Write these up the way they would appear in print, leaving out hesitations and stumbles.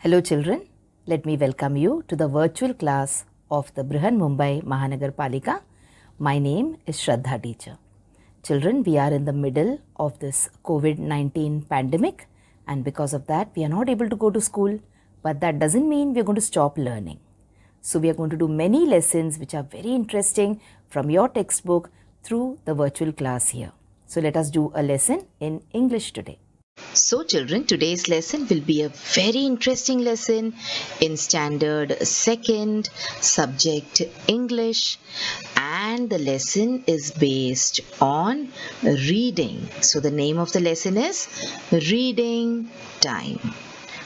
Hello children, let me welcome you to the virtual class of the Brihan Mumbai Mahanagar Palika. My name is Shraddha teacher. Children, we are in the middle of this COVID-19 pandemic, and because of that we are not able to go to school, but that doesn't mean we are going to stop learning. So we are going to do many lessons which are very interesting from your textbook through the virtual class here. So let us do a lesson in English today. So children, today's lesson will be a very interesting lesson in standard second, subject English, and the lesson is based on reading. So the name of the lesson is Reading Time.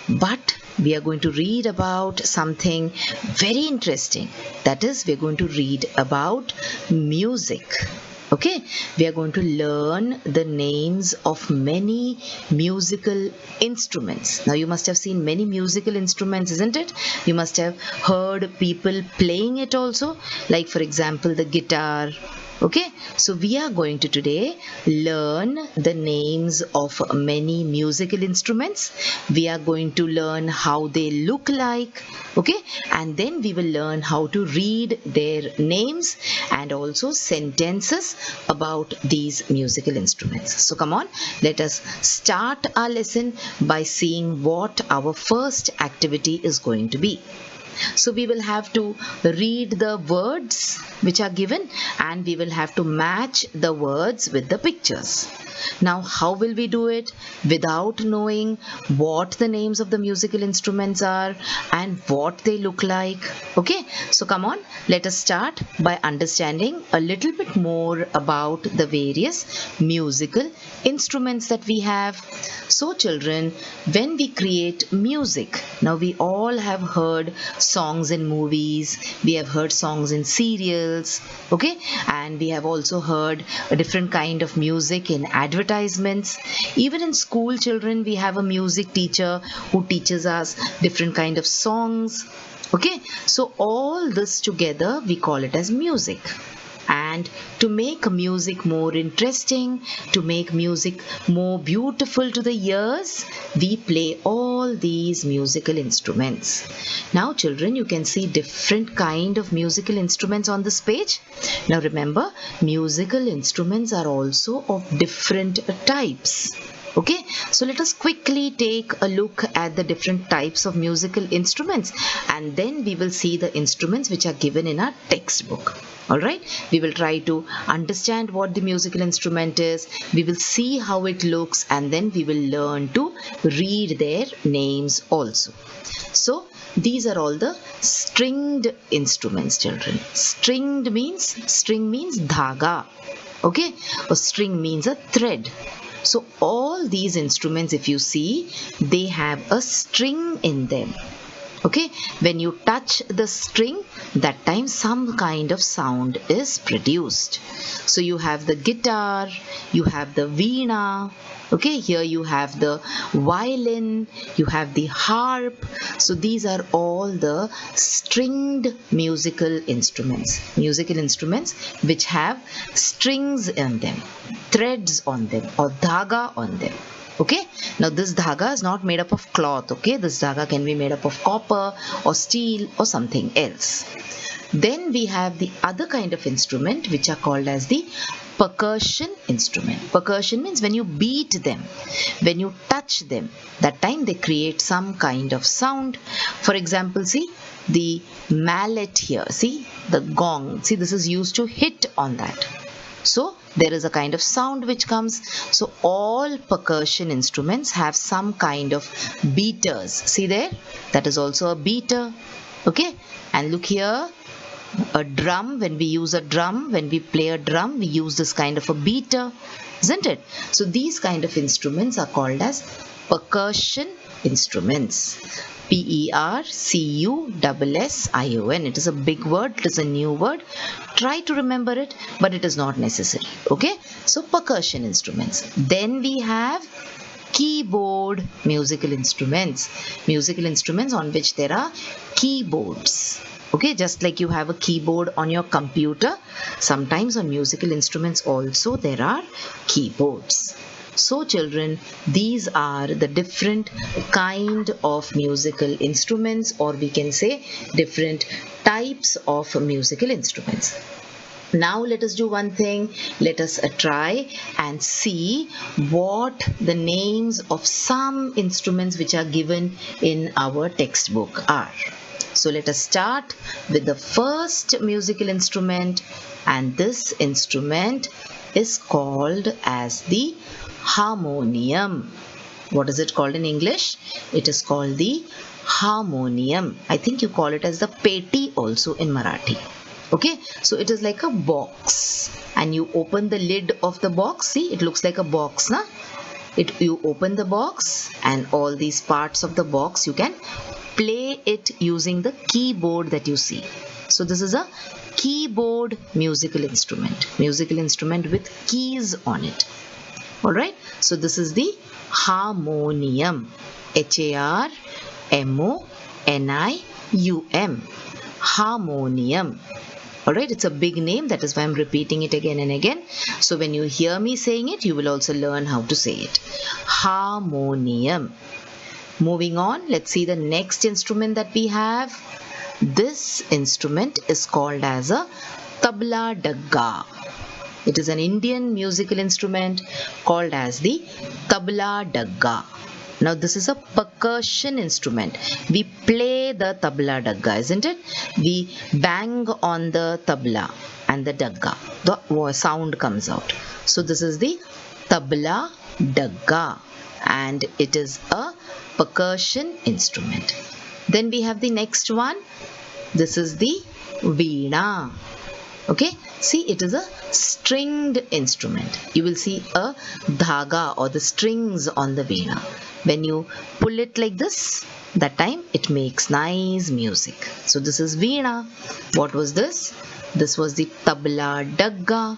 But we are going to read about something very interesting. That is, we are going to read about music. Okay, we are going to learn the names of many musical instruments. Now you must have seen many musical instruments, isn't it? You must have heard people playing it also, like for example the guitar. Okay, so we are going to today learn the names of many musical instruments. We are going to learn how they look like. Okay, and then we will learn how to read their names and also sentences about these musical instruments. So come on, let us start our lesson by seeing what our first activity is going to be. So we will have to read the words which are given, and we will have to match the words with the pictures. Now how will we do it without knowing what the names of the musical instruments are and what they look like? Okay, so come on, let us start by understanding a little bit more about the various musical instruments that we have. So children, when we create music, now we all have heard songs in movies, we have heard songs in serials, okay, and we have also heard a different kind of music in advertisements. Even in school, children, we have a music teacher who teaches us different kind of songs. Okay, so all this together we call it as music. And to make music more interesting, to make music more beautiful to the ears, we play all these musical instruments. Now children, you can see different kind of musical instruments on this page. Now remember, musical instruments are also of different types. Okay, so let us quickly take a look at the different types of musical instruments, and then we will see the instruments which are given in our textbook. Alright, we will try to understand what the musical instrument is, we will see how it looks, and then we will learn to read their names also. So these are all the stringed instruments, children. String means dhaga. Okay, a string means a thread. So all these instruments, if you see, they have a string in them. Okay, when you touch the string, that time some kind of sound is produced. So you have the guitar, you have the veena, okay, here you have the violin, you have the harp. So these are all the stringed musical instruments which have strings in them, threads on them, or dhaga on them. Okay, now this dhaga is not made up of cloth. Okay, this dhaga can be made up of copper or steel or something else. Then we have the other kind of instrument which are called as the percussion instrument. Percussion means when you beat them, when you touch them, that time they create some kind of sound. For example, see the mallet here, see the gong, see this is used to hit on that. So there is a kind of sound which comes. So all percussion instruments have some kind of beaters. See there, that is also a beater. Okay, and look here, a drum, when we use a drum, when we play a drum, we use this kind of a beater, isn't it? So these kind of instruments are called as percussion instruments. Percussion. It is a big word, it is a new word. Try to remember it, but it is not necessary. Okay, so percussion instruments. Then we have keyboard musical instruments on which there are keyboards. Okay, just like you have a keyboard on your computer, sometimes on musical instruments also there are keyboards. So children, these are the different kind of musical instruments, or we can say different types of musical instruments. Now let us do one thing. Let us try and see what the names of some instruments which are given in our textbook are. So let us start with the first musical instrument, and this instrument is called as the harmonium. What is it called in English? It is called the harmonium. I think you call it as the peti also in Marathi. Okay, so it is like a box, and you open the lid of the box. See, it looks like a box, na? You open the box, and all these parts of the box you can play it using the keyboard that you see. So this is a keyboard musical instrument with keys on it. Alright, so this is the harmonium. Harmonium. Harmonium. Alright, it's a big name, that is why I'm repeating it again and again. So when you hear me saying it, you will also learn how to say it. Harmonium. Moving on, let's see the next instrument that we have. This instrument is called as a tabla dagga. It is an Indian musical instrument called as the tabla dagga. Now this is a percussion instrument. We play the tabla dagga, isn't it? We bang on the tabla and the dagga. The sound comes out. So this is the tabla dagga, and it is a percussion instrument. Then we have the next one. This is the veena. Okay, see, it is a stringed instrument. You will see a dhaga or the strings on the veena. When you pull it like this, that time it makes nice music. So this is veena. What was this? This was the tabla dagga.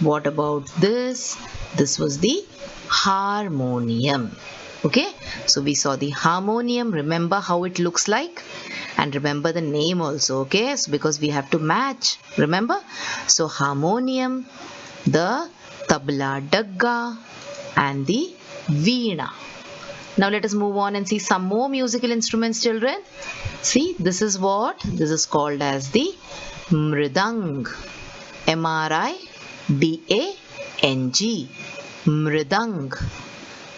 What about this? This was the harmonium. Okay, so we saw the harmonium. Remember how it looks like, and remember the name also. Okay, so because we have to match, remember? So harmonium, the tabla dagga, and the veena. Now let us move on and see some more musical instruments, children. See, this is what? This is called as the mridang. M-R-I-D-A-N-G. Mridang.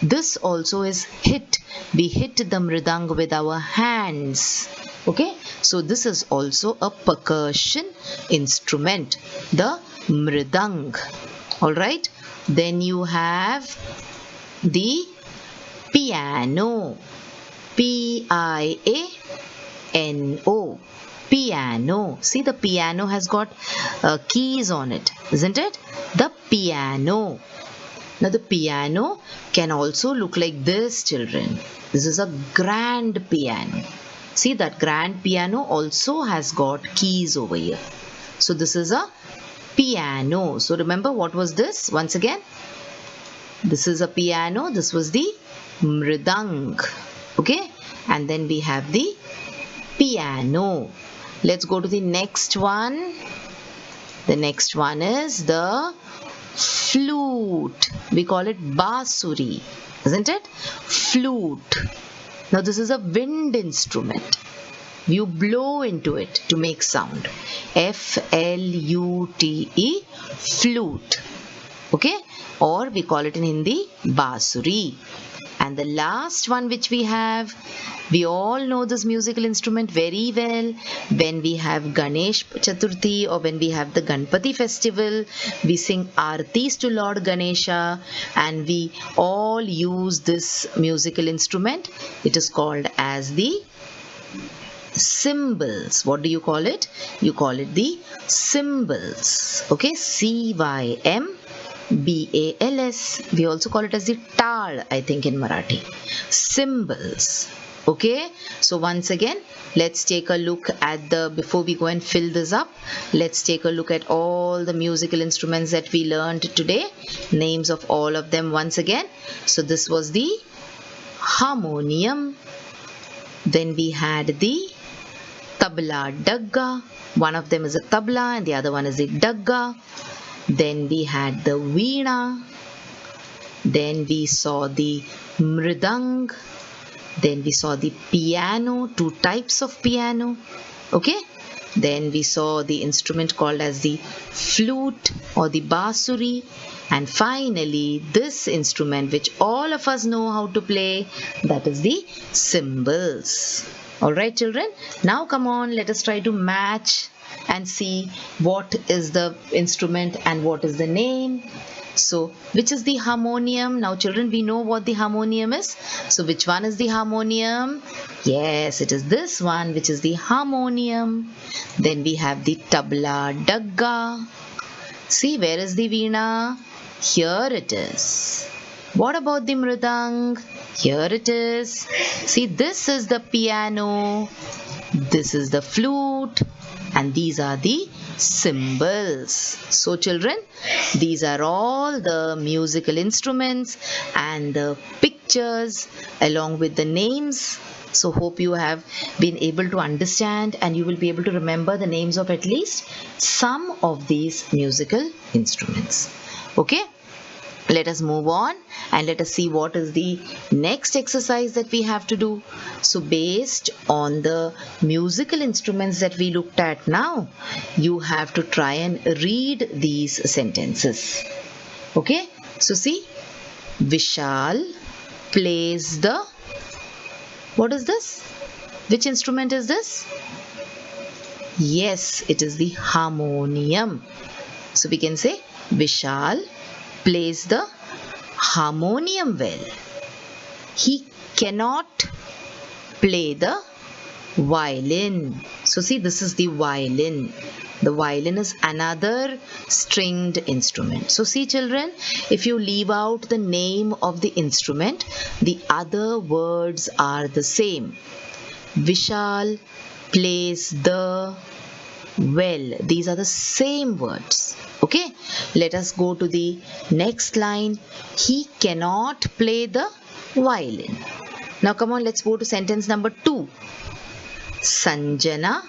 This also is hit. We hit the mridang with our hands. Okay, so this is also a percussion instrument, the mridang. Alright, then you have the piano. P-I-A-N-O. Piano. See, the piano has got keys on it, isn't it? The piano. Now the piano can also look like this, children. This is a grand piano. See, that grand piano also has got keys over here. So this is a piano. So remember, what was this? Once again, this is a piano. This was the mridang. Okay, and then we have the piano. Let's go to the next one. The next one is the flute. We call it basuri, isn't it? Flute. Now this is a wind instrument. You blow into it to make sound. F-L-U-T-E, flute. Okay, or we call it in Hindi basuri. And the last one which we have, we all know this musical instrument very well. When we have Ganesh Chaturthi or when we have the Ganpati festival, we sing Aartis to Lord Ganesha, and we all use this musical instrument. It is called as the cymbals. What do you call it? You call it the cymbals. Okay, C-Y-M-B-A-L-S. We also call it as the tal, I think, in Marathi. Cymbals. Okay, so once again, let's take a look at before we go and fill this up, let's take a look at all the musical instruments that we learned today. Names of all of them once again. So this was the harmonium. Then we had the tabla dagga. One of them is a tabla and the other one is a dagga. Then we had the veena. Then we saw the mridang. Then we saw the piano, two types of piano. Okay. Then we saw the instrument called as the flute or the bansuri. And finally, this instrument which all of us know how to play, that is the cymbals. Alright children, now come on, let us try to match and see what is the instrument and what is the name. So, which is the harmonium? Now children, we know what the harmonium is. So, which one is the harmonium? Yes, it is this one which is the harmonium. Then we have the tabla dagga. See, where is the veena? Here it is. What about the mridang? Here it is. See, this is the piano. This is the flute. And these are the cymbals. So children, these are all the musical instruments and the pictures along with the names. So hope you have been able to understand and you will be able to remember the names of at least some of these musical instruments. Okay? Let us move on and let us see what is the next exercise that we have to do. So based on the musical instruments that we looked at now, you have to try and read these sentences. Okay, so see, Vishal plays the, what is this? Which instrument is this? Yes, it is the harmonium. So we can say Vishal plays the harmonium well. He cannot play the violin. So see, this is the violin. The violin is another stringed instrument. So see children, if you leave out the name of the instrument, the other words are the same. Vishal plays the well. These are the same words. Okay, let us go to the next line. He cannot play the violin. Now come on, let's go to sentence number 2. Sanjana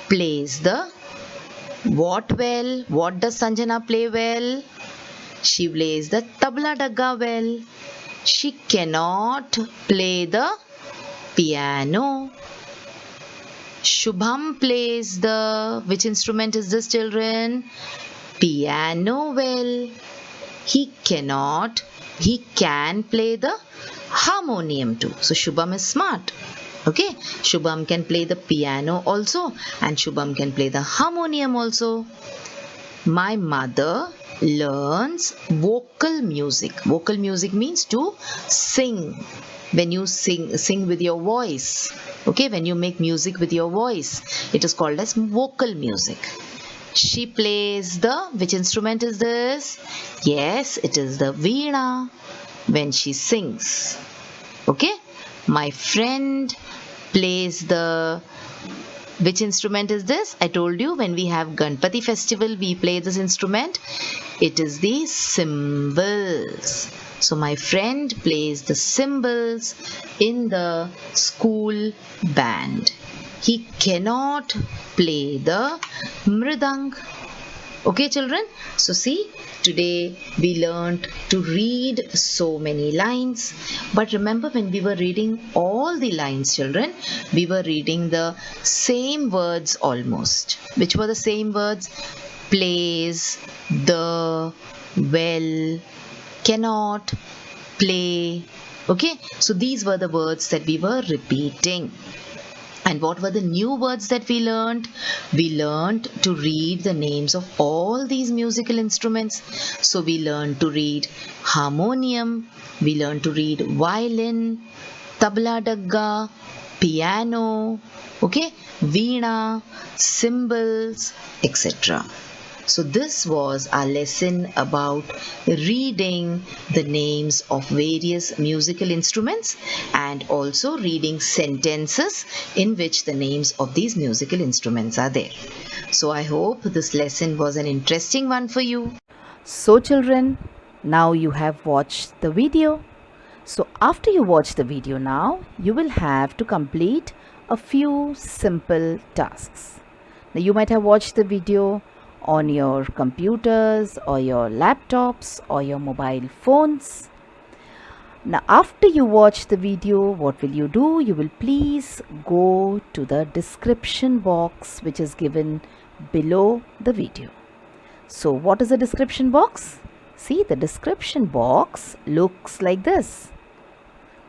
plays the what well? What does Sanjana play well? She plays the tabla dagga well. She cannot play the piano. Shubham plays the, which instrument is this children? Piano well. He can play the harmonium too. So Shubham is smart. Okay, Shubham can play the piano also and Shubham can play the harmonium also. My mother learns vocal music. Vocal music means to sing. When you sing with your voice. Okay, when you make music with your voice, it is called as vocal music. She plays the, which instrument is this? Yes, it is the veena when she sings. Okay, my friend plays the, which instrument is this? I told you when we have Ganpati festival, we play this instrument. It is the cymbals. So my friend plays the cymbals in the school band. He cannot play the mridang. Okay children, so see, today we learned to read so many lines. But remember, when we were reading all the lines children, we were reading the same words almost. Which were the same words? Plays, the, well, cannot, play. Okay, so these were the words that we were repeating. And what were the new words that we learned? We learned to read the names of all these musical instruments. So we learned to read harmonium, we learned to read violin, tabla dagga, piano, okay, veena, cymbals, etc. So this was our lesson about reading the names of various musical instruments and also reading sentences in which the names of these musical instruments are there. So I hope this lesson was an interesting one for you. So children, now you have watched the video. So after you watch the video now, you will have to complete a few simple tasks. Now you might have watched the video on your computers or your laptops or your mobile phones. Now after you watch the video, what will you do? You will please go to the description box which is given below the video. So what is the description box? See, the description box looks like this.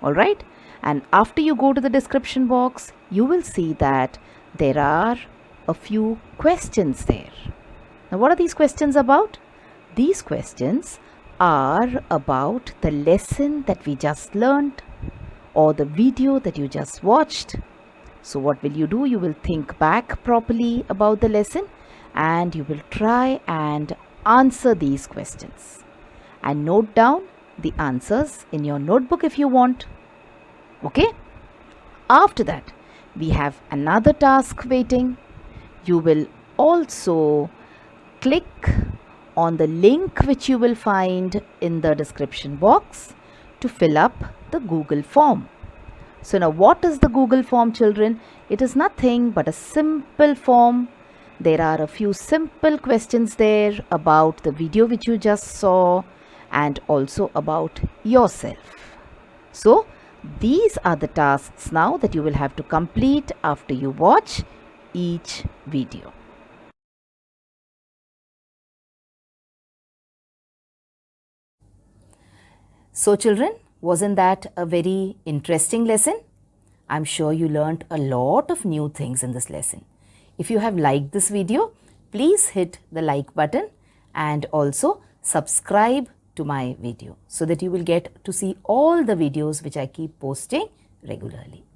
Alright, and after you go to the description box, you will see that there are a few questions there. Now what are these questions about? These questions are about the lesson that we just learned or the video that you just watched. So what will you do? You will think back properly about the lesson and you will try and answer these questions and note down the answers in your notebook if you want. Okay? After that, we have another task waiting. You will also click on the link which you will find in the description box to fill up the Google form. So now what is the Google form, children? It is nothing but a simple form. There are a few simple questions there about the video which you just saw and also about yourself. So these are the tasks now that you will have to complete after you watch each video. So children, wasn't that a very interesting lesson? I'm sure you learnt a lot of new things in this lesson. If you have liked this video, please hit the like button and also subscribe to my video so that you will get to see all the videos which I keep posting regularly.